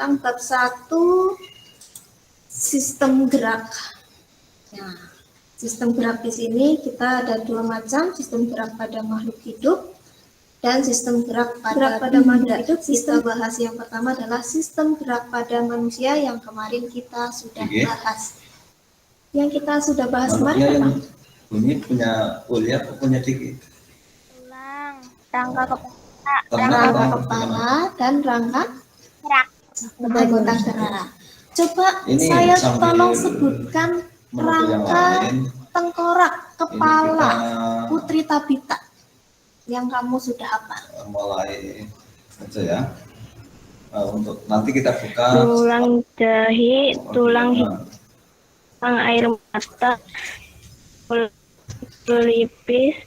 tentang bab 1 sistem gerak. Nah, sistem gerak di sini kita ada 2 macam, sistem gerak pada makhluk hidup dan sistem gerak pada makhluk hidup. Kita bahas yang pertama adalah sistem gerak pada manusia yang kemarin kita sudah bahas. Yang kita sudah bahas kemarin apa? Bunyi punya kuliah atau punya dikit? Tulang, rangka kepala, Rangka kepala dan rangka gerak. anggota gerak. Coba Ini saya sambil tolong sebutkan rangka tengkorak kepala Putri Tabita yang kamu sudah hafal. Mulai aja ya. Untuk nanti kita buka Tulang jahi, tulang air mata, pelipis,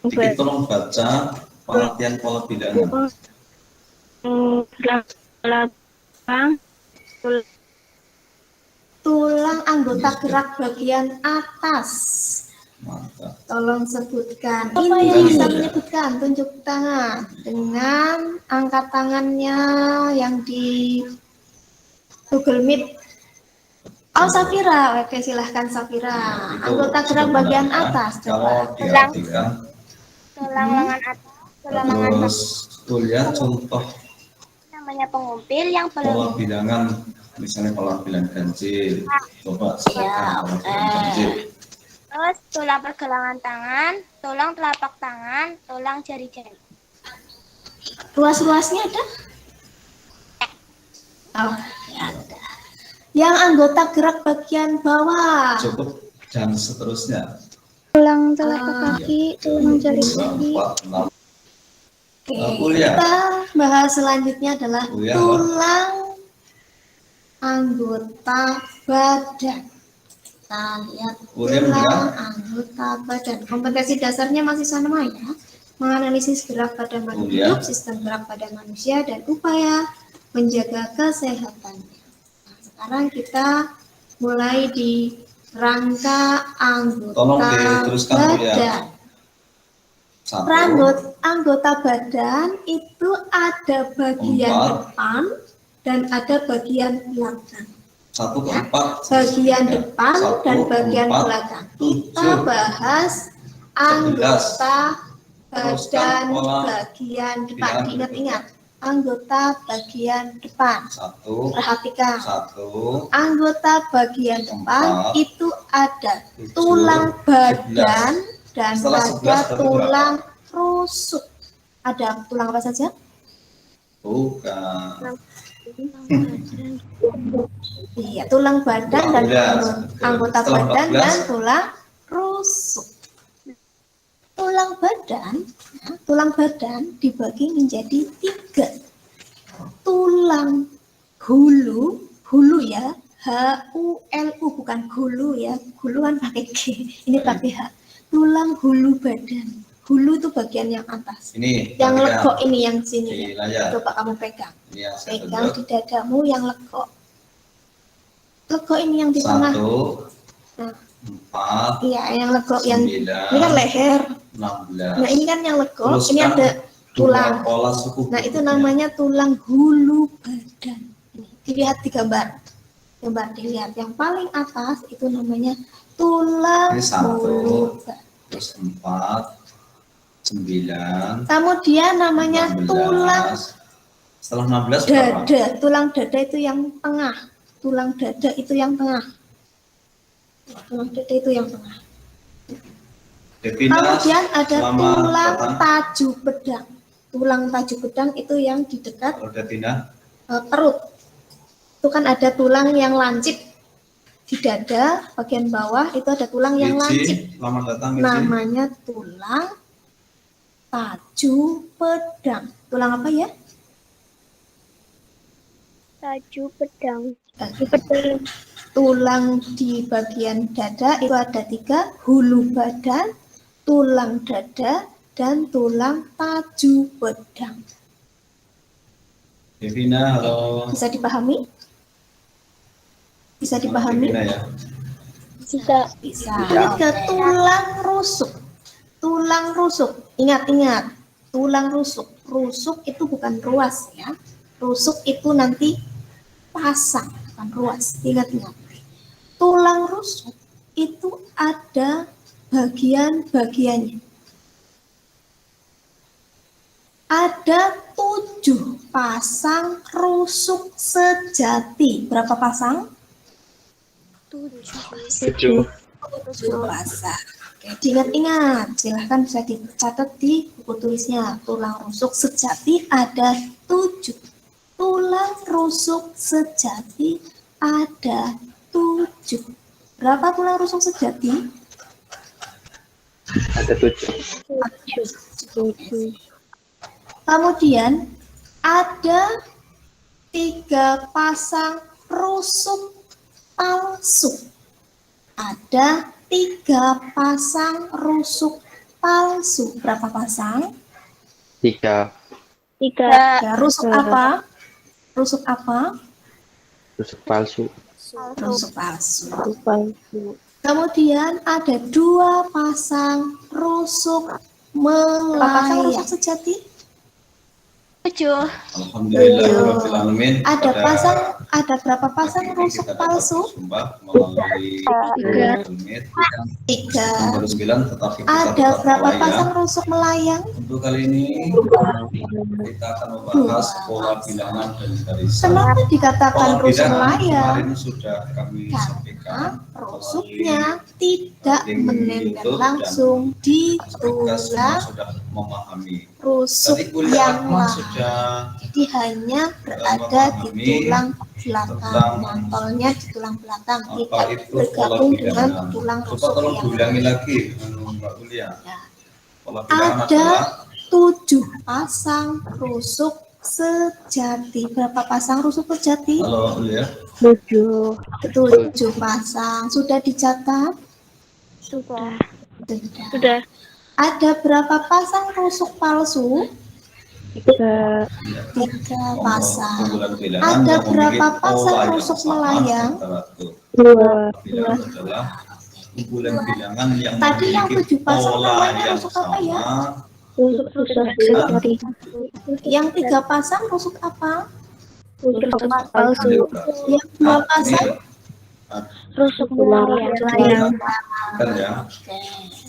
Dikit tolong baca pengertian pola bilangan. belakang, Tulang anggota gerak bagian atas. Mantap. Tolong sebutkan. Apa yang bisa menyebutkan? Tunjuk tangan dengan angkat tangannya yang di Google Meet. Oh, Safira. Oke, silahkan Safira. Anggota gerak bagian atas. Kalau Coba. diartikan, tulang lengan atas, tulang lengan bawah. terus kuliah contoh Namanya pengumpil yang pola bilangan, misalnya pola bilangan ganjil. Coba sebutkan pola bilangan ganjil. Terus tulang pergelangan tangan, tulang telapak tangan, tulang jari-jari. Ruas-ruasnya ada? Oh, ya ada. Yang anggota gerak bagian bawah. Cukup dan seterusnya. Tulang telapak kaki, tulang jari-jari. 4, 6. Oke, Kuliah. kita bahas selanjutnya adalah Kuliah, tulang anggota badan. Kita lihat Kuliah, tulang anggota badan. Kompetensi dasarnya masih sama ya. Menganalisis gerak pada makhluk hidup, sistem gerak pada manusia, dan upaya menjaga kesehatannya. Nah, sekarang kita mulai di rangka Tolong anggota diteruskan, badan. Satu, Anggota badan itu ada bagian 4. depan dan ada bagian belakang. 1 ke 4. Bagian depan 1, dan bagian 4, belakang. Kita 7. bahas 11. anggota Teruskan badan pola bagian depan. bilangan Ingat-ingat, anggota bagian depan. 1, Perhatikan. 1, Anggota bagian depan 4, itu ada 7, tulang badan dan Setelah 11 ada berarti tulang rusuk. Ada tulang apa saja? bukan. Iya, tulang badan dan anggota Setelah badan 14. dan tulang rusuk. Tulang badan dibagi menjadi 3. Tulang hulu ya, HULU, bukan hulu ya, hulu kan pakai G, ini pakai H. Tulang hulu badan. Hulu itu bagian yang atas. Ini Yang perhatikan legok ini yang di sini ya. layar. Coba kamu pegang. Ini yang saya Pegang tunjuk. di dadamu yang legok. Legok ini yang di tengah. 1, Nah, 4, iya, yang legok yang 9, ini kan leher. 16. Nah, ini kan yang legok, Terus ini kan ada tulang. pola suku. Nah, itu namanya tulang hulu badan. Ini, dilihat di gambar. Gambar dilihat. Yang paling atas itu namanya tulang Ini 1, hulu badan. terus 4, 9, Kemudian namanya 16. tulang Setelah 16 berapa? dada. Tulang dada itu yang tengah. Tulang dada itu yang tengah. Tulang dada itu yang tengah. Definasi Kemudian ada selama tulang berapa? taju pedang. Tulang taju pedang itu yang di dekat Kalau Detina, perut. Itu kan ada tulang yang lancip di dada bagian bawah, itu ada tulang yang lancip. selamat datang Michi. Namanya tulang taju pedang. Tulang apa ya? Taju pedang. Taju pedang. Tulang di bagian dada itu ada 3, hulu badan, tulang dada, dan tulang taju pedang. Devina, halo. Bisa dipahami? Bisa dipahami? Devina ya. Bisa. Bisa. Lihat ke tulang rusuk. Tulang rusuk. Ingat-ingat. Tulang rusuk. Rusuk itu bukan ruas ya. Rusuk itu nanti pasang, bukan ruas. Ingat-ingat. Tulang rusuk itu ada bagian-bagiannya. Ada 7 pasang rusuk sejati. Berapa pasang? 7. 7 pasang. Oke, diingat-ingat. Silahkan bisa dicatat di buku tulisnya. Tulang rusuk sejati ada 7. Tulang rusuk sejati ada 7. Berapa tulang rusuk sejati? Ada 7. Kemudian ada 3 pasang rusuk palsu. Ada 3 pasang rusuk palsu. Berapa pasang? 3. Ya, rusuk apa? Rusuk apa? Rusuk palsu. Rusuk palsu. Kemudian ada 2 pasang rusuk melayang. Berapa pasang rusuk sejati? 7. Alhamdulillahirobbilalamin. Ada berapa pasang rusuk palsu? Melalui 3. nomor 9, tetapi kita Ada tetap berapa melayang. pasang rusuk melayang? Untuk kali ini kita akan membahas pola bilangan dan garisan. Kenapa dikatakan Pola rusuk bilangan melayang? kemarin sudah kami sampaikan. Rusuknya tidak Melalui menempel YouTube dan langsung di Apakah semua tulang sudah memahami? rusuk Tadi kuliah yang Akmal lain. sudah Jadi hanya berada di tulang belakang, tentang mantolnya di tulang belakang, apa tidak itu pola bergabung dengan bilangan. tulang Coba rusuk tolong yang diulangi lain. lagi, Mbak kuliah. Ya. Pola bilangan Ada adalah 7 pasang rusuk sejati. Berapa pasang rusuk sejati? halo kuliah. 7 pasang. Sudah dicatat? Sudah. Sudah. Ada berapa pasang rusuk palsu? 3 pasang. Kumpulan bilangan Ada yang berapa memiliki pasang pola yang rusuk sama melayang? antara tuh. Bilangan adalah kumpulan bilangan yang Tadi yang memiliki 7 pasang pola namanya yang rusuk apa ya? sama. Yang 3 pasang rusuk apa? Palsu. Yang 2 pasang Rusuk melayang. Kan ya,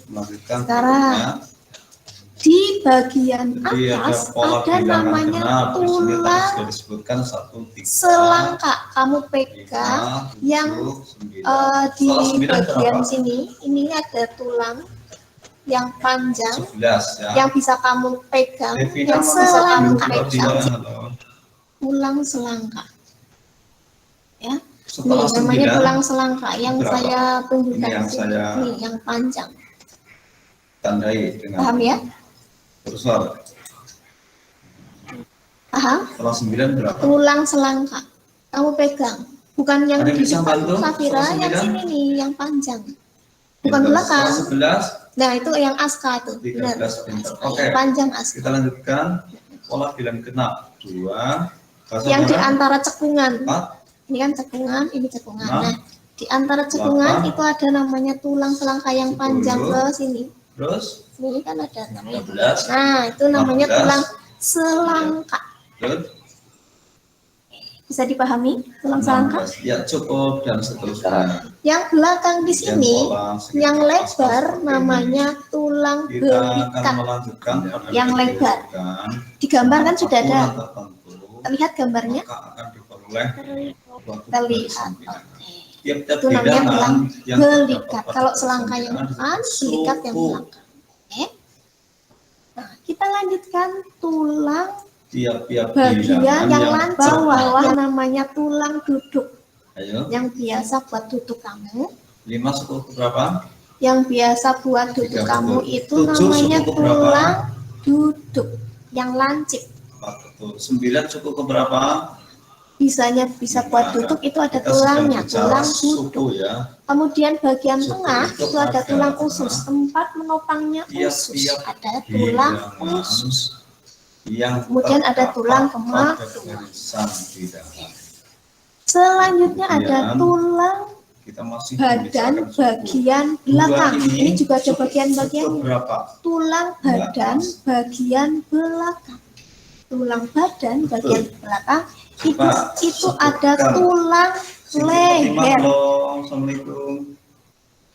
melanjutkan Sekarang, berikutnya. di bagian Jadi ada atas pola ada bilangan namanya genap. Di sini tadi tulang sudah disebutkan 1, 3, selangka. Kamu pegang 5, 7, yang 9. di Soal 9 bagian berapa? sini. Ini ada tulang yang panjang 11 ya. yang bisa kamu pegang, Devina yang mau selangka. Mbak Dina, halo. Tulang selangka. Ya. Setelah Nih, namanya 9, tulang selangka yang berapa? saya tunjukkan Ini yang di sini. saya- Nih, yang panjang. tandai dengan Paham ya? kursor. Paham? Setelah 9 berapa? Tulang selangka. Kamu pegang. Bukan yang Ada yang di bisa depan bantu? Safira, Setelah yang 9? sini nih, yang panjang. Bukan Pintar. belakang. Setelah 11, Nah, itu yang aska tuh. Benar. 13 pintar. Aska. Oke. Panjang aska. kita lanjutkan pola bilangan genap. 2, Yang di antara cekungan. 4, Ini kan cekungan, ini cekungan. Enam. Nah, di antara cekungan 8. itu ada namanya tulang selangka yang panjang 10. ke sini. terus Sini kan ada namanya. 12, Nah, itu namanya 15. tulang selangka. terus Bisa dipahami tulang selangka? 16. Ya cukup dan seterusnya. Yang belakang di sini, yang lebar namanya tulang Kita akan belikat. melanjutkan pada Yang lebar. pendidikan. Di gambar kan sudah ada. Aturan tertentu, Lihat gambarnya. maka akan diperoleh suatu Terlihat. pembahasan. Oke. Tiap-tiap Itu namanya bilangan tulang yang belikat. terdapat pada Kalau selangka yang bilangan depan, disebut belikat yang suku. belakang. Oke. Nah, kita lanjutkan tulang Tiap-tiap bagian bilangan yang lancip terdapat- bawah yang namanya tulang duduk. Ayo, Yang biasa buat duduk kamu. 5 suku ke berapa? Yang biasa buat duduk 3 kamu betul. itu 7 namanya suku ke berapa? tulang duduk. Yang lancip. 4 betul. 9 suku ke berapa? Bisa buat duduk itu ada Kita tulangnya, sedang bicara tulang suku duduk. ya. Kemudian bagian Suku tengah itu itu ada ada. tulang usus, tempat menopangnya Tiap-tiap usus. Ada tulang bilangan usus. yang Kemudian ada terdapat tulang pada kemah. garisan bilangan. Selanjutnya ada Kemudian, tulang Kita masih badan membicarakan suku. bagian Dua belakang. ini Ini juga ada suku bagian-bagiannya. berapa? Tulang badan bagian belakang. Tulang badan bagian belakang Itu ada tulang leher. Assalamualaikum.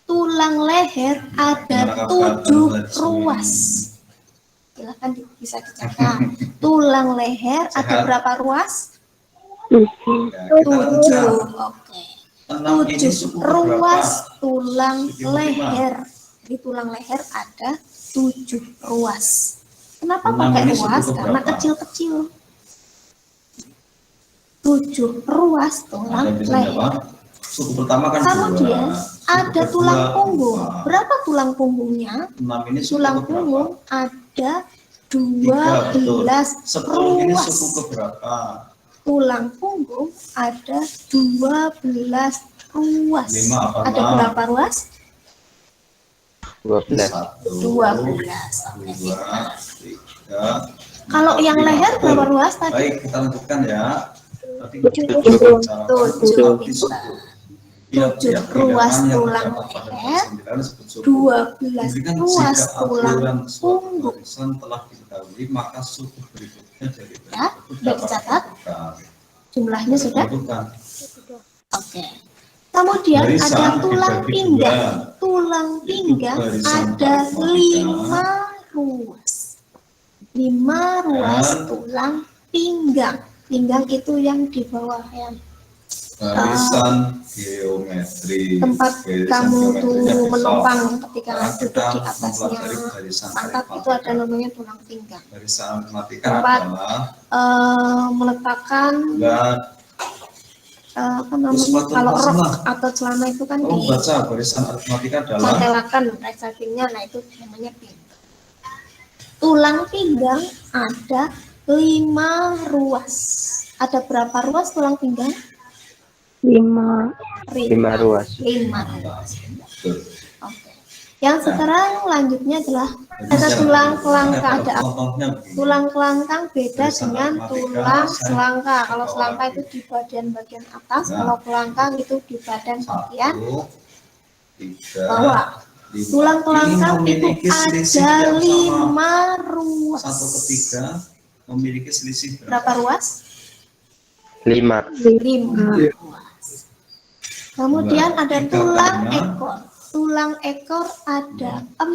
Tulang leher ada 7 ruas. Silahkan bisa dicatat. Tulang leher ada berapa ruas? 7. Oke. 7 ruas tulang leher. Di tulang leher ada 7 ruas. Kenapa pakai ruas? Karena kecil-kecil. 7 ruas tulang leher. Suku pertama kan Kemudian ada tulang punggung. Berapa tulang punggungnya? 6 ini Tulang punggung ada 12 10 ini ruas. suku keberapa? Tulang punggung ada 12 ruas. 5 apa Ada 6? berapa ruas? 12. 12. 2, 3. Kalau yang leher berapa ruas tadi? Baik, kita lanjutkan ya. Tadi 7 ruas tulang leher, 12 ruas tulang punggung. Telah diketahui, maka suku berikutnya dari Ya, sudah dicatat? Jumlahnya sudah? Oke. Kemudian ada tulang pinggang. Tulang pinggang ada 5 ruas. 5 ruas tulang pinggang. Pinggang itu yang di bawah yang barisan geometri. tempat Barisan kamu tuh geometrinya menopang besar. ketika Nah, duduk kita di atasnya mempelajari barisan pantat itu ada namanya tulang pinggang. Barisan aritmatika Tempat adalah meletakkan bulan. apa namanya Sepatu kalau rok pasang. atau celana itu kan Oh, baca barisan aritmatika adalah ditempelkan resletingnya, nah itu namanya pinggang. Tulang pinggang ada 5 ruas. Ada berapa ruas tulang pinggang? 5. 5 ruas. 5 ruas. Oke. Yang sekarang lanjutnya adalah ada tulang kelangka. Ada contohnya begini. tulang kelangkang beda Barisan dengan aritmatika, tulang saya selangka. Kalau bawa selangka lagi. itu di bagian atas, Nah. kalau kelangkang itu di bagian 1, 3, bawah. 5. Tulang kelangkang Ini itu memiliki selisih ada yang sama. 5 ruas. 1 ke 3 memiliki selisih Berapa ruas? 5. 5 ruas. Kemudian ada Tiga tulang karena ekor. Tulang ekor ada 4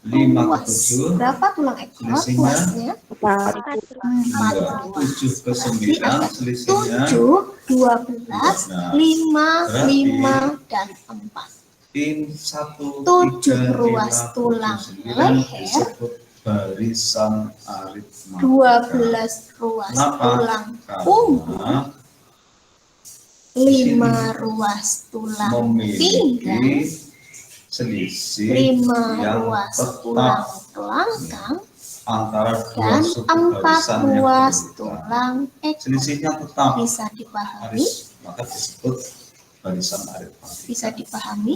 5 ke ruas. 7 Berapa tulang ekor? selisihnya? Ruasnya 4 ruas. 7 ke 9 selisihnya 7, 12, 5, 5, dan 4. in 1, 7 3, ruas 5, tulang 9 leher, disebut barisan aritmatika. 12 ruas Kenapa? tulang punggung, Karena 5 ruas tulang pinggang, memiliki selisih 5 yang ruas tetap tulang kelangkang, antara dua dan suku 4 barisan yang ruas berbeda. tulang ekor. Selisihnya tetap Bisa dipahami? harus maka disebut barisan aritmatika. Bisa dipahami?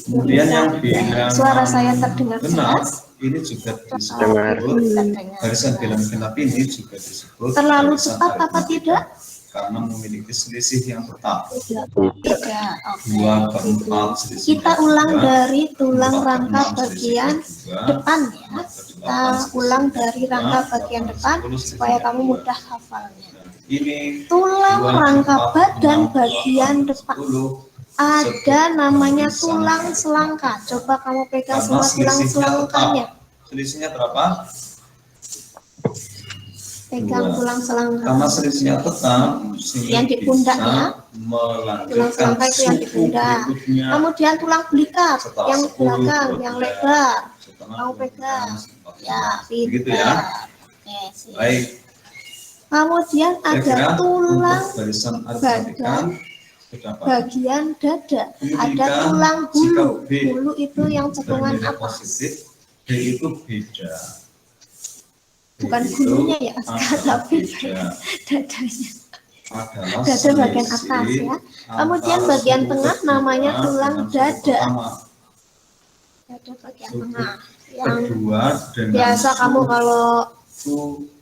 Kemudian yang bilangan Suara saya terdengar genap jelas? ini juga Dengar. disebut Terdengar barisan jelas. bilangan genap ini juga disebut Terlalu barisan cepat apa aritmatika tidak? karena memiliki selisih yang tetap Tidak. Oke. 2 per 4 selisihnya Kita ulang 2, dari tulang 4 per rangka 6 bagian selisihnya 2, depan ya. 4 per 8 Kita selisihnya ulang dari 2, rangka bagian 8 per depan 10 supaya selisihnya kamu 2. mudah hafalnya. Dan ini Tulang 2, rangka 4, badan 6, bagian 8, depan 10 ada namanya barisan tulang aritmatika. selangka. Coba kamu pegang Karena semua tulang selisihnya selangkanya. tetap. Selisihnya berapa? Pegang 2. tulang selangka. Karena selisihnya tetap, sehingga Yang di pundak bisa ya. melanjutkan Tulang selangka itu yang di suku pundak. berikutnya Kemudian tulang belikat setelah yang 10, belakang, yang 12, lebar. setengah, Kamu 12, pegang. 14. Ya, Begitu pintar. ya. Oke, sip. Baik, Kemudian kira-kira ada tulang untuk barisan aritmatika berapa? bagian dada. Ada Kemudian, tulang bulu. jika B Bulu itu yang cekungan Bernilai apa? positif, D itu beda. D Bukan itu bulunya ya, adalah tapi beda. dadanya. Adalah Dada bagian selisih atas ya. Kemudian antara bagian suku tengah kedua namanya tulang dengan suku dada. pertama. Dada bagian Suku tengah. Yang kedua dengan biasa kamu kalau suku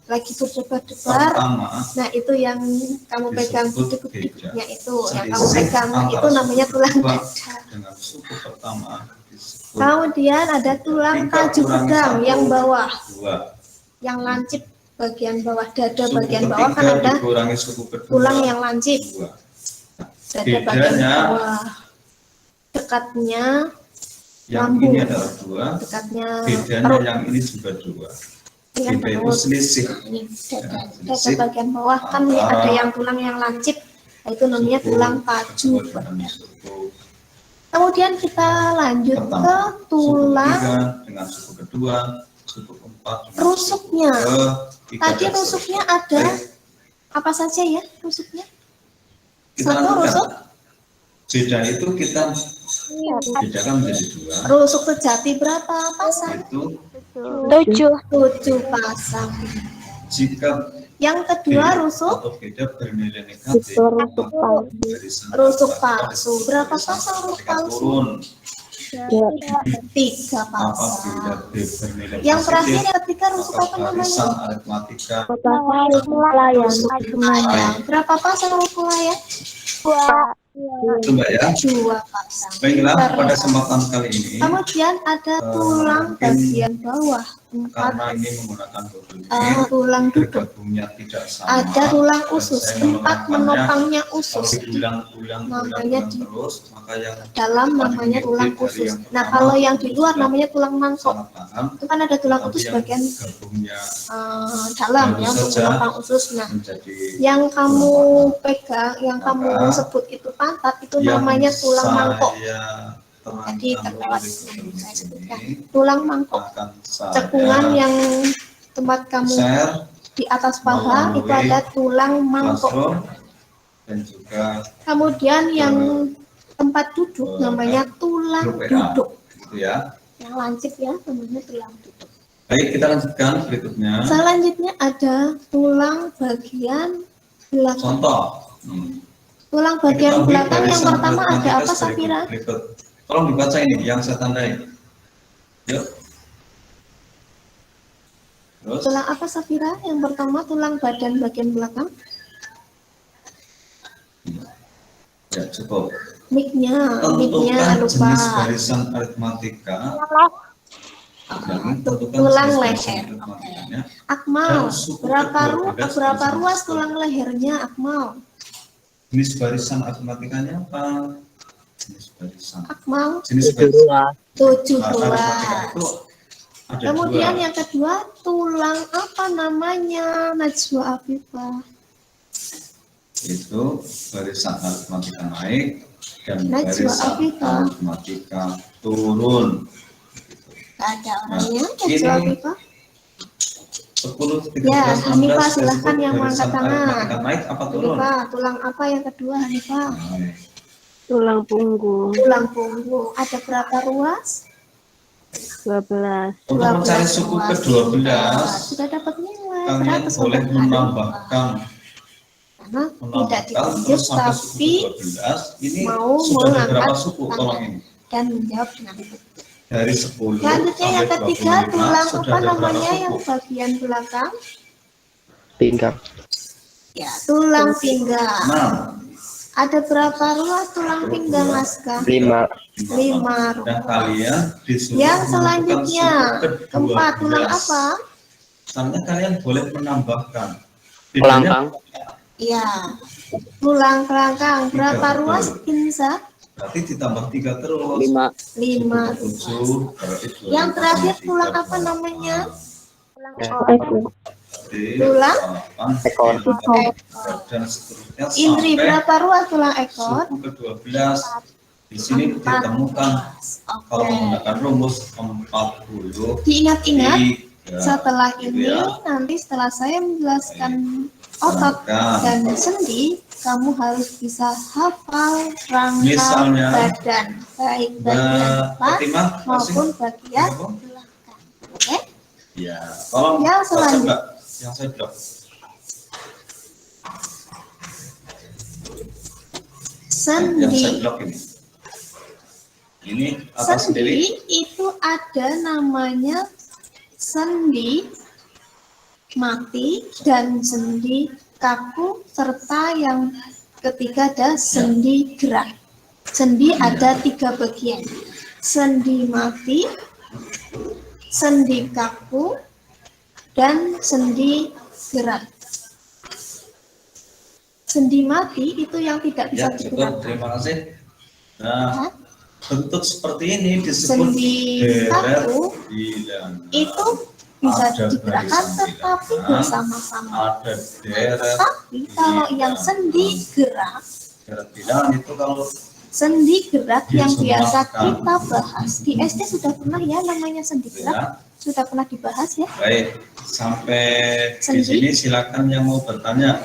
lagi berdebar-debar, pertama nah itu yang kamu pegang disebut gede-gedenya itu, yang selisih kamu pegang antara itu namanya suku tulang kedua dada. dengan suku pertama disebut Kemudian ada tulang Tiga kaju kurangi pedang satu, yang bawah, 2. yang lancip bagian bawah dada, Suku bagian bawah kan ketiga ada dikurangi suku kedua. tulang yang lancip. Dua. Dada bagian Bedanya bawah. Dekatnya yang lambung. ini adalah 2. Dekatnya Bedanya perut. yang ini juga 2. Dengan Beda itu perut. selisih. Ini dada, Ya, dada selisih bagian bawah kan nih antara ada yang tulang yang lancip, itu namanya suku tulang paju. kedua dengan suku Kemudian kita lanjut ke pertama. Suku tulang ketiga dengan suku kedua, suku keempat dengan rusuknya. suku ketiga, Tadi dan rusuknya seterusnya. ada Baik, apa saja ya rusuknya? kita Satu lanjutkan. rusuk, Beda itu kita bedakan menjadi 2. rusuk sejati berapa pasang? Itu 7. 7 pasang. jika Yang kedua beda rusuk, atau beda bernilai negatif, barisan rusuk pada palsu. Berapa barisan pasang rusuk ketika palsu? turun. 3 Apabila pasang. B bernilai Yang terakhir positif, yang ketiga rusuk maka apa namanya? barisan aritmatika Rusuk layang. Berapa pasang rusuk layang? 2. itu Mbak ya. 2 pasang. Baiklah, Pintar pada ya. kesempatan kali ini Kemudian ada tulang mungkin bagian bawah 4, karena ini menggunakan double tulang duduk. bergabungnya tidak sama. Ada tulang dan usus, saya 4 menerangkannya menopangnya kalau usus. diulang-ulang Namanya di terus, maka yang dalam namanya tulang usus. Nah, kalau yang di luar namanya tulang mangkok. salah paham, Itu kan ada tulang tapi usus yang bagian gabungnya dalam baru ya untuk saja menopang usus. Nah, menjadi yang kamu pegang, yang kamu Maka sebut itu pantat, itu yang namanya tulang mangkok. saya Jadi terangkan terlewat oleh saya sebutkan. ini Tulang mangkok. akan saya Cekungan yang tempat kamu share di atas paha itu ada tulang mangkok. Classroom dan juga Kemudian yang tempat duduk namanya tulang grup WA, duduk. gitu ya. Yang lancip ya namanya tulang duduk. Baik, kita lanjutkan berikutnya. Selanjutnya ada tulang bagian belakang. Contoh. Tulang bagian Diketahui belakang yang barisan pertama ada aritmatika apa, Safira? berikut. Tolong dibaca ini yang saya tandai. Yuk. Terus Tulang apa, Safira? Yang pertama tulang badan bagian belakang. ya cukup. Mic-nya Tentukan lupa. jenis barisan aritmatika. Tentukan Tulang jenis barisan leher. aritmatikanya. Akmal, Dan suku berapa ke-12 berapa barisan ruas tersebut. tulang lehernya, Akmal? Jenis barisan aritmatikanya apa? Jenis barisan. Akmal, Jenis barisan 7 aritmatika ruas. itu ada Kemudian 2. yang kedua, tulang apa namanya, Najwa Afifah? Itu barisan aritmatika naik dan Najwa barisan Afifah. aritmatika turun. Gak ada orangnya, Nah, Najwa ini Afifah? 10, 13, Ya, 16, Hanifah, silahkan disebut yang barisan mengangkat tangan. aritmatika naik apa turun? Hanifah, tulang apa yang kedua, Hanifah? Naik. Tulang punggung Tulang punggung. Ada berapa ruas? 12. Untuk mencari suku ruas. ke-12, Sudah dapat nilai. kalian 100 boleh untuk menambahkan karena tidak ditunjuk, terus sampai suku tapi ke-12. Ini mau sudah ada berapa mengangkat suku? tangan. Tolong ini. dan menjawab dengan betul. Dari 10 Selanjutnya yang sampai ketiga, 25 tulang sudah apa ada berapa namanya suku? yang bagian belakang? pinggang Ya, tulang pinggang. Nah, Ada berapa ruas tulang pinggang, Aska? 5 5 dan ruas. kalian disuruh Yang menentukan selanjutnya, suku ke-12. keempat, tulang apa? Misalnya kalian boleh menambahkan. kelangkang Iya, tulang kelangkang. Berapa ruas, Insa? Berarti ditambah 3 terus. 5. 5 7, ruas. berarti Yang 25 terakhir, tambah tulang 3. apa namanya? D, Tulang? 8, Ekor. dan seterusnya Indri, sampai berapa ruas tulang ekor? suku ke-12. Di sini 4 ditemukan ruas. kalau Oke. menggunakan rumus 40. Diingat-ingat, setelah gitu ini ya. nanti setelah saya menjelaskan otot dan sendi, kamu harus bisa hafal rangka Misalnya, badan, baik bagian Mbak depan Fatimah, maupun masih? bagian Kenapa? belakang. Oke? Ya, tolong Yang baca, selanjutnya. Mbak. Yang saya blok. Yang Sendi. saya blok ini. Ini atas sendiri. Sendi itu ada namanya sendi mati dan sendi kaku, serta yang ketiga ada sendi gerak. Sendi ada 3 bagian: sendi mati, sendi kaku, dan sendi gerak. Sendi mati itu yang tidak bisa Ya, cukup. digerakkan. Terima kasih. Nah, Hah? bentuk seperti ini disebut Sendi deret satu bilangan. itu bisa Ada digerakkan barisan tetapi bilangan, bersama-sama. ada deret Tapi kalau yang sendi gerak, deret bilangan itu kalau sendi gerak yang biasa Disemakan. kita bahas di SD sudah pernah ya namanya sendi gerak, ya. sudah pernah dibahas ya. Baik, sampai di Sendi. sini silakan yang mau bertanya,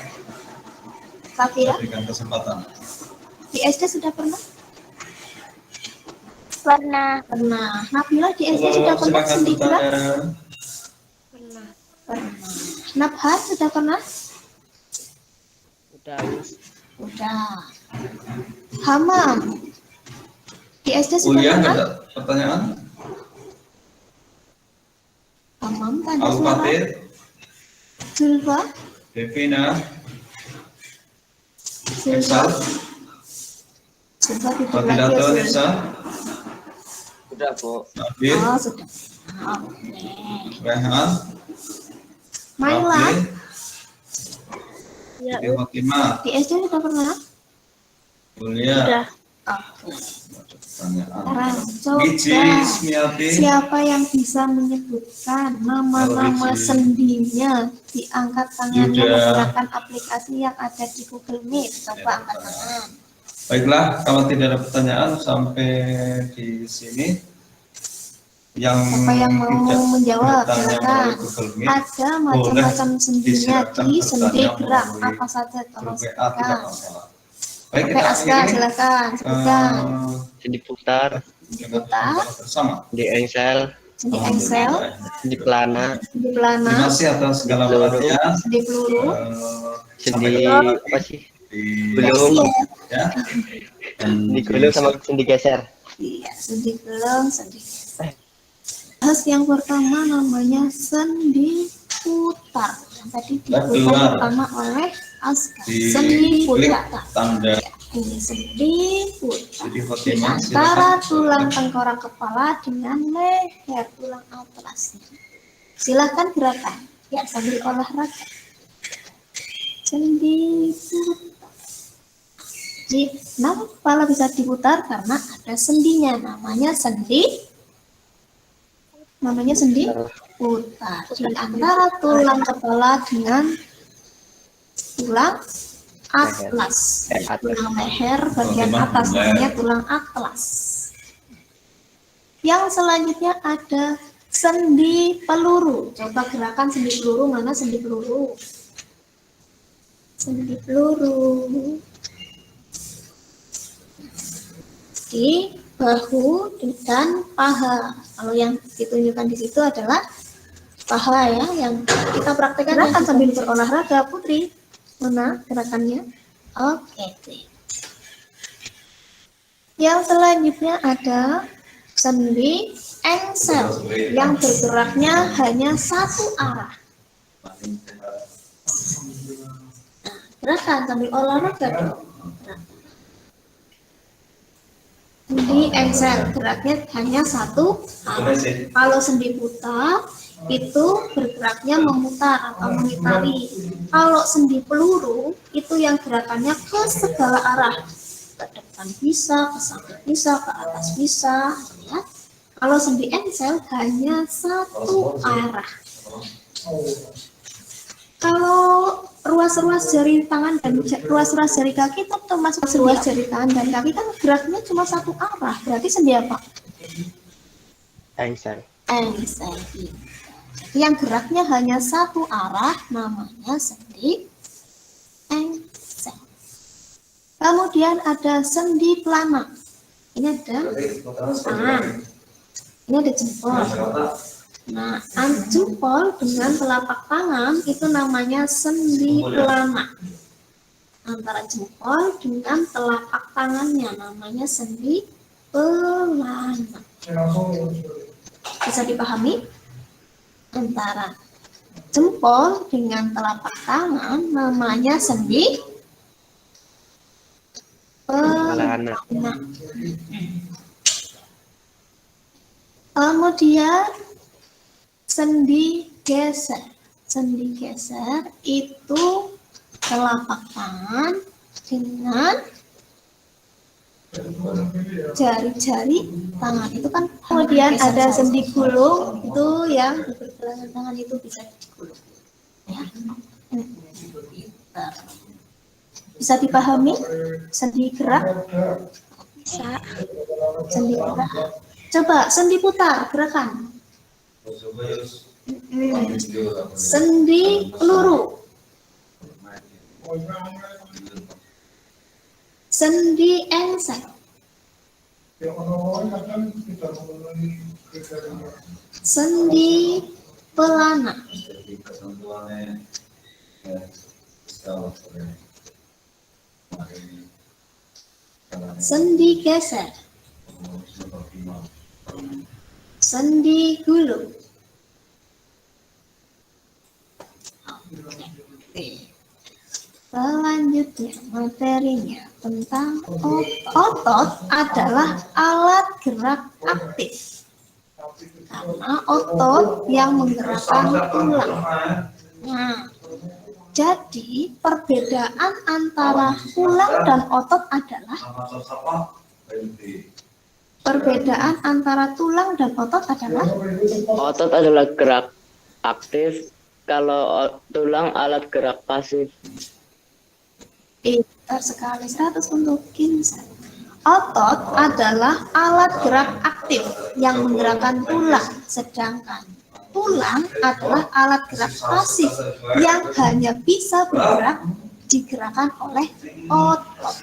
Kafira, berikan kesempatan. di SD sudah pernah? Pernah. Pernah. Nabila di SD sudah pernah Silakan sendi gerak? bertanya. Pernah. Nabhan sudah pernah? Udah, Miss. Udah. Hamam di SD sudah Ulia pernah? ada pertanyaan? Hamam tanda suara. Al-Fatih, Zulfa, Devina, Zulfa, Eksal, Zulfa tidur lagi ya, Fadilatul Zul. Nisa, Udah, Bu. Nabil, Oh sudah. Oke. Rehan, Maila Rafli, Ya, Siti Fatimah, di SD sudah pernah? Ulia. udah. Oke. Pertanyaan. Sekarang Wiji, coba Ismiati, siapa yang bisa menyebutkan nama-nama Wiji. sendinya, diangkat tangannya Yuda. menggunakan aplikasi yang ada di Google Meet. Coba angkat tangan. Baiklah, kalau tidak ada pertanyaan sampai di sini. Yang Siapa yang mau tidak menjawab, bertanya silakan. melalui Google Meet, Ada macam-macam sendinya disilakan di bertanya sendi gerak. melalui Apa saja tolong grup WA tidak sebutkan. masalah. Baik, Oke, kita Aska, akhiri silakan sebutkan. Sendi putar, Dengan Diputar. bersama. di engsel, Sendi engsel, sendi pelana, sendi Terima pelana, kasih atas segala Peluru. perhatian. sendi peluru. sendi Sampai apa sih? di Gulung, ya. Dan sendi gulung sama sendi geser. Iya, sendi gelung, sendi geser. Bahas yang pertama namanya sendi putar. Yang tadi Keluar. diputar pertama oleh Aska. di Sendi klik putar. tanda Ini sendi putar. jadi Di Fatimah antara silakan. tulang tengkorak kepala dengan leher tulang atlasnya. Silakan gerakan. Ya, sambil olahraga. Sendi putar. Jadi, kenapa kepala bisa diputar? Karena ada sendinya. Namanya sendi putar. Di antara tulang kepala dengan tulang atlas. Tulang leher bagian atas namanya tulang atlas. Yang selanjutnya ada sendi peluru. Coba gerakan sendi peluru, mana sendi peluru? Sendi peluru. Di bahu dan paha. Kalau yang ditunjukkan di situ adalah paha ya, yang kita praktekkan akan sambil berolahraga. Putri, mana gerakannya? Oke. Yang selanjutnya ada sendi engsel yang bergeraknya hanya satu arah. Nah, gerakan sambil olahraga dong. Sendi engsel geraknya hanya satu arah. Kalau sendi putar itu bergeraknya memutar atau mengitari. Kalau sendi peluru itu yang gerakannya ke segala arah. Ke depan bisa, ke samping bisa, ke atas bisa. Ya. Kalau sendi engsel hanya satu arah. Kalau ruas-ruas jari tangan dan ruas-ruas jari kaki itu termasuk ruas jari tangan dan kaki kan geraknya cuma satu arah. Berarti sendi apa? Engsel. Engsel. Jadi yang geraknya hanya satu arah namanya sendi engsel. Kemudian ada sendi pelana. Ini ada tangan. Ini ada jempol. Nah, jempol dengan telapak tangan itu namanya sendi pelana. Antara jempol dengan telapak tangannya namanya sendi pelana. Bisa dipahami? Antara jempol dengan telapak tangan namanya sendi pelana. Kemudian sendi geser. Sendi geser itu telapak tangan dengan jari-jari tangan itu kan. Kemudian ada sendi gulung itu yang di pergelangan tangan itu bisa digulung. Ya. Bisa dipahami sendi gerak? Bisa. Sendi gerak. Coba sendi putar gerakan. Sendi peluru. Sendi engsel. Sendi pelana. Sendi geser. Sendi gulung. Selanjutnya materinya tentang otot adalah alat gerak aktif karena otot yang menggerakkan tulang. Nah, jadi perbedaan antara tulang dan otot adalah Otot adalah gerak aktif, kalau tulang alat gerak pasif. Pintar sekali, 100 untuk Kinsa. Otot adalah alat gerak aktif yang menggerakkan tulang, sedangkan tulang adalah alat gerak pasif yang hanya bisa bergerak digerakkan oleh otot.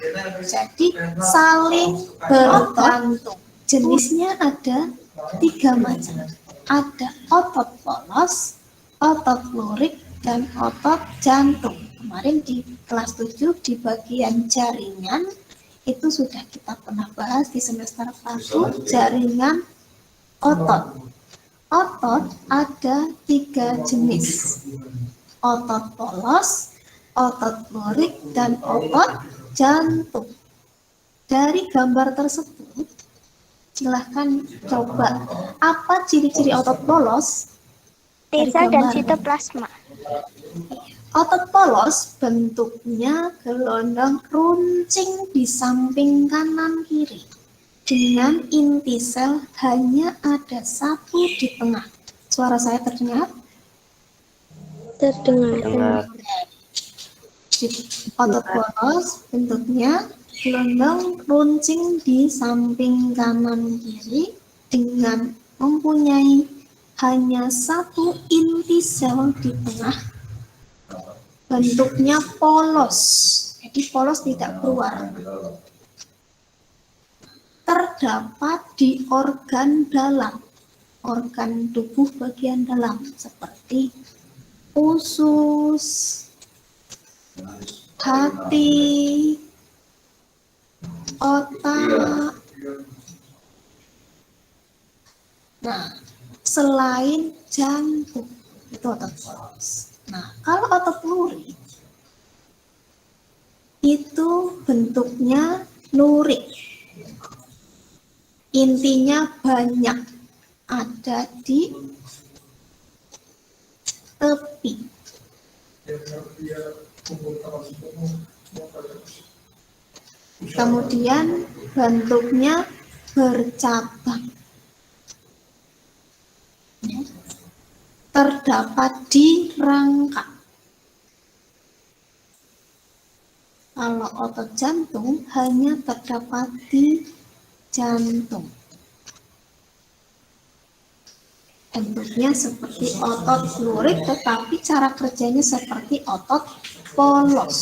Jadi saling bergantung. Jenisnya ada 3 macam. Ada otot polos, otot lurik, dan otot jantung. Kemarin di kelas 7 di bagian jaringan itu sudah kita pernah bahas di semester 1, jaringan otot. Otot ada 3 jenis. Otot polos, otot lurik, dan otot jantung. Dari gambar tersebut, silahkan coba apa ciri-ciri otot polos? T-sel dan sitoplasma. Otot polos bentuknya gelondong runcing di samping kanan kiri. Dengan inti sel hanya ada 1 di tengah. Suara saya terdengar? Terdengar. Otot polos bentuknya gelondong runcing di samping kanan kiri dengan mempunyai hanya 1 inti sel di tengah. Bentuknya polos, jadi polos tidak berwarna. Terdapat di organ dalam, organ tubuh bagian dalam seperti usus, hati, otak. Nah, selain jantung, itu otot polos. Nah, kalau otot lurik itu bentuknya lurik. Intinya banyak, ada di tepi. Kemudian bentuknya bercabang. Terdapat di rangka. Kalau otot jantung hanya terdapat di jantung. Bentuknya seperti otot lurik, tetapi cara kerjanya seperti otot polos.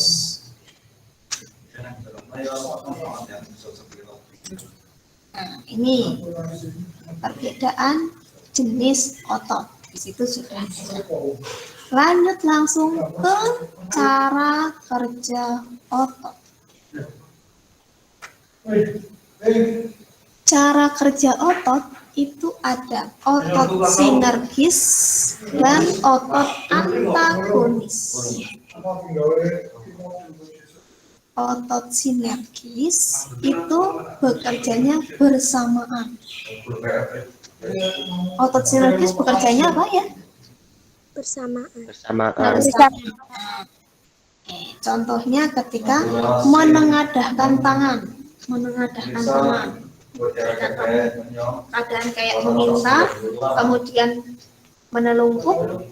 Nah, ini perbedaan jenis otot. Di situ sudah ada. Lanjut langsung ke cara kerja otot. Cara kerja otot itu ada otot sinergis dan otot antagonis. Otot sinergis itu bekerjanya bersamaan. Otot sinergis bekerjanya apa ya? bersamaan. Bersama. Contohnya ketika menengadahkan tangan, keadaan kayak meminta, kemudian menelungkup,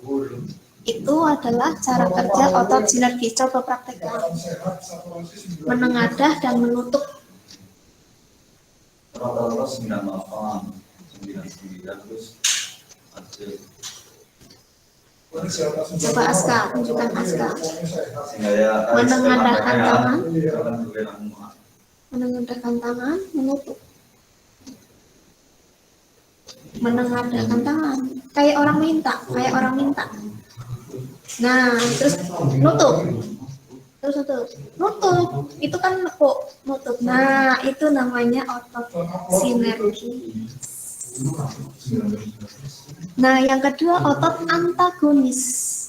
itu adalah cara kerja otot sinergis. Coba praktekkan. Menengadah dan menutup. Rata-rata 98, 99 terus hasil. Coba Aska, tunjukkan Aska. Sehingga ya Menengadahkan tangan, tangan. menengadahkan tangan, menutup. Menengadahkan tangan, kayak orang minta. Nah, terus nutup. Nutup. Itu kan nekuk, nutup. Nah, itu namanya otot sinergi. Nah, yang kedua otot antagonis.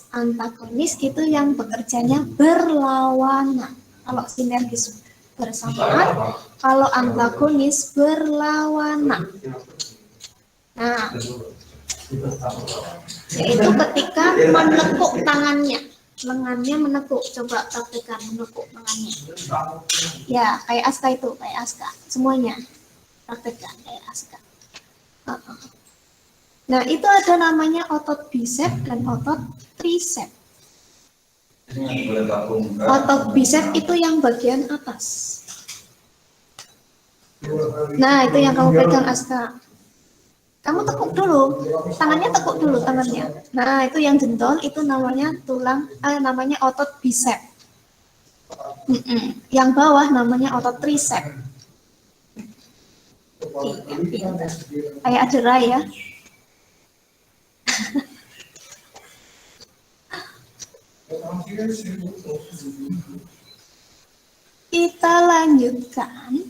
Antagonis itu yang bekerjanya berlawanan. Kalau sinergis bersamaan, kalau antagonis berlawanan. Nah, yaitu ketika menekuk tangannya, lengannya menekuk. Coba praktekkan menekuk tangannya. Ya, kayak Aska itu, kayak Aska. Semuanya praktekkan kayak Aska. Nah, itu ada namanya otot bicep dan otot tricep. Otot bicep itu yang bagian atas. Nah, itu yang kamu pegang, Aska. Kamu tekuk dulu, tangannya tekuk dulu tangannya. Nah, itu yang jendol itu namanya namanya otot bicep. Yang bawah namanya otot tricep. Kayak adera ya. Kita lanjutkan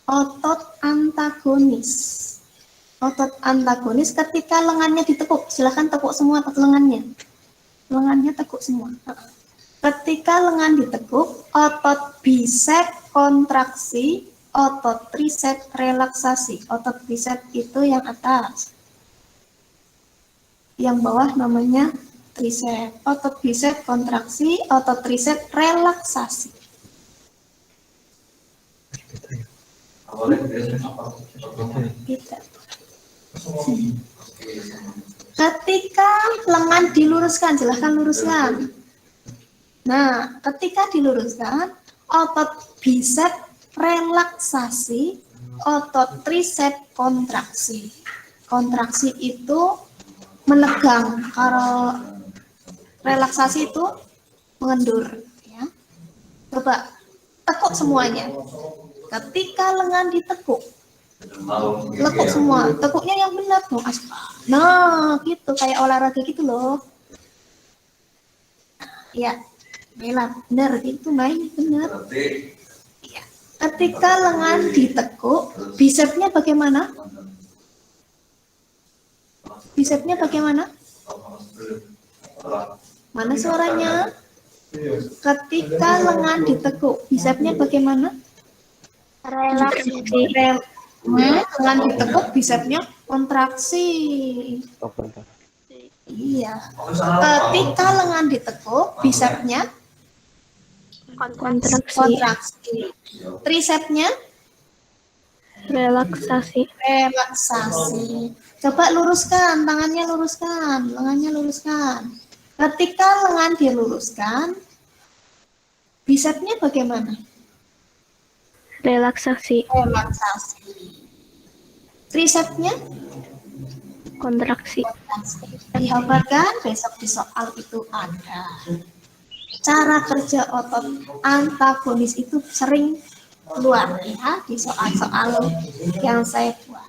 otot antagonis. Otot antagonis ketika lengannya ditekuk, silahkan tekuk semua lengannya. Lengannya tekuk semua. Ketika lengan ditekuk, otot bicep kontraksi, otot tricep relaksasi. Otot bicep itu yang atas. Yang bawah namanya tricep. Otot bicep kontraksi, otot tricep relaksasi. Gitu. Ketika lengan diluruskan, silahkan luruskan. Nah, ketika diluruskan, otot bicep relaksasi, otot tricep kontraksi. Kontraksi itu menegang, kalau relaksasi itu mengendur. Ya. Coba tekuk semuanya. Ketika lengan ditekuk, lekuk semua, tekuknya yang benar dong, Aska. Nah, gitu kayak olahraga gitu loh. Ya, benar gitu, main benar. Ya. Ketika lengan ditekuk, bicepnya bagaimana? Bicepnya bagaimana? Mana suaranya? Ketika lengan ditekuk, bicepnya bagaimana? Relaksasi. Lengan ditekuk, bicepnya kontraksi. Iya. Ketika lengan ditekuk, bicepnya kontraksi. Tricepnya Relaksasi. relaksasi. Coba luruskan, tangannya luruskan, lengannya luruskan. Ketika lengan diluruskan, bicepnya bagaimana? Relaksasi. Relaksasi. Tricepnya Kontraksi. dihafalkan, besok di soal itu ada. Cara kerja otot antagonis itu sering keluar ya di soal-soal yang saya buat.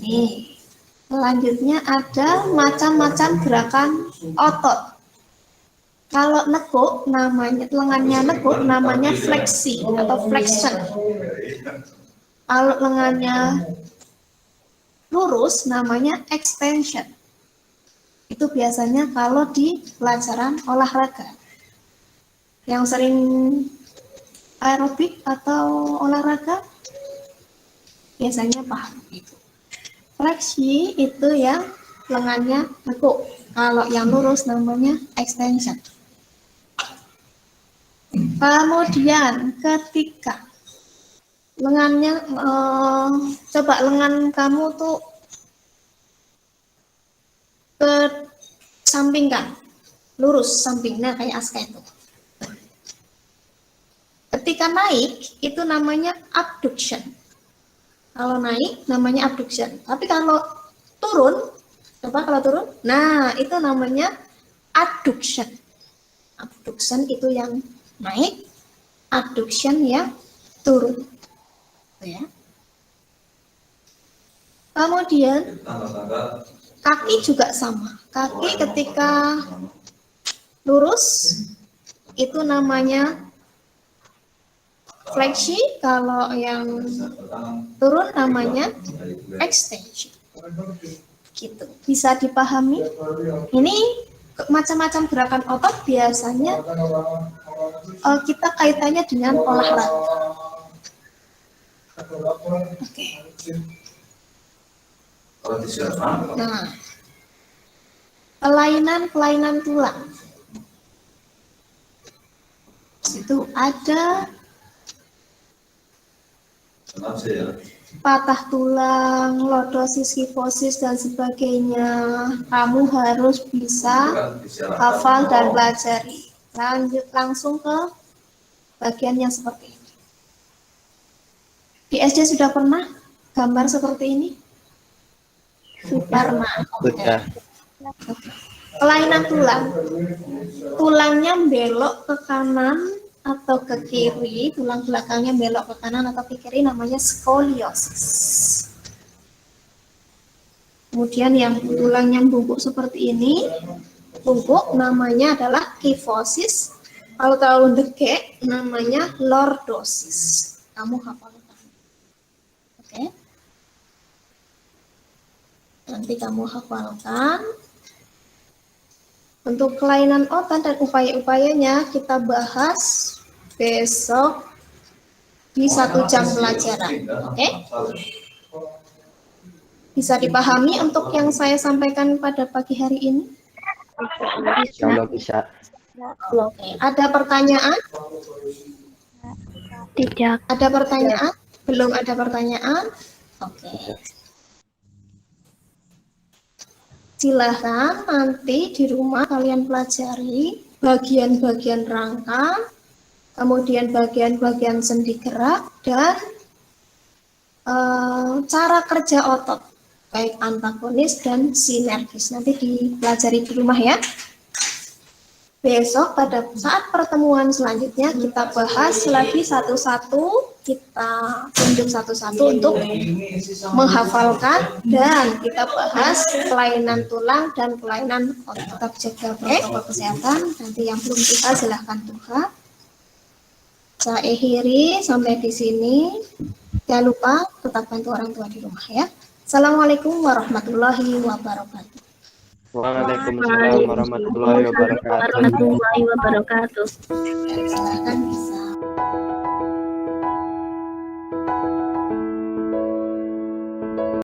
Nih, selanjutnya ada macam-macam gerakan otot. Kalau nekuk, namanya lengannya nekuk, namanya fleksi atau flexion. Kalau lengannya lurus, namanya extension. Itu biasanya kalau di pelajaran olahraga. Yang sering aerobik atau olahraga, biasanya paham itu. Fleksi itu yang lengannya nekuk. Kalau yang lurus namanya extension. Kemudian ketika lengannya, coba lengan kamu tuh ke sampingkan, lurus sampingnya kayak Aska itu. Ketika naik itu namanya abduction. Kalau naik namanya abduction. Tapi kalau turun, coba kalau turun, nah itu namanya adduction. Abduction itu yang naik, adduction yang turun. Ya. Kemudian kaki juga sama. Kaki ketika lurus itu namanya fleksi, kalau yang turun namanya extension. Gitu. Bisa dipahami? Ini macam-macam gerakan otot biasanya kita kaitannya dengan olahraga. Oke. Nah, kelainan tulang. Itu ada patah tulang, lordosis, kifosis, dan sebagainya. Kamu harus bisa hafal dan pelajari. Lanjut langsung ke bagian yang seperti ini. Di SD sudah pernah gambar seperti ini? Pernah. Kelainan tulang. Tulangnya belok ke kanan atau ke kiri, tulang belakangnya belok ke kanan atau ke kiri, namanya skoliosis. Kemudian yang tulangnya bungkuk seperti ini, bungkuk namanya adalah kifosis. Kalau terlalu degek namanya lordosis. Kamu hafalkan. Oke. Nanti kamu hafalkan. Untuk kelainan otot dan upaya-upayanya kita bahas besok di 1 jam pelajaran. Oke? Bisa dipahami untuk yang saya sampaikan pada pagi hari ini? Kalau bisa. Oke. Ada pertanyaan? Tidak. Ada pertanyaan? Belum ada pertanyaan? Oke. Silahkan nanti di rumah kalian pelajari bagian-bagian rangka, kemudian bagian-bagian sendi gerak, dan cara kerja otot, baik antagonis dan sinergis. Nanti dipelajari di rumah ya. Besok pada saat pertemuan selanjutnya kita bahas lagi satu-satu, kita tunjuk satu-satu untuk menghafalkan, dan kita bahas kelainan tulang dan kelainan otot. Tetap jaga protokol kesehatan. Nanti yang belum bisa silahkan tuha. Saya akhiri sampai di sini. Jangan lupa tetap bantu orang tua di rumah ya. Assalamualaikum warahmatullahi wabarakatuh. Waalaikumsalam warahmatullahi wabarakatuh. Warahmatullahi wabarakatuh. Silahkan bisa.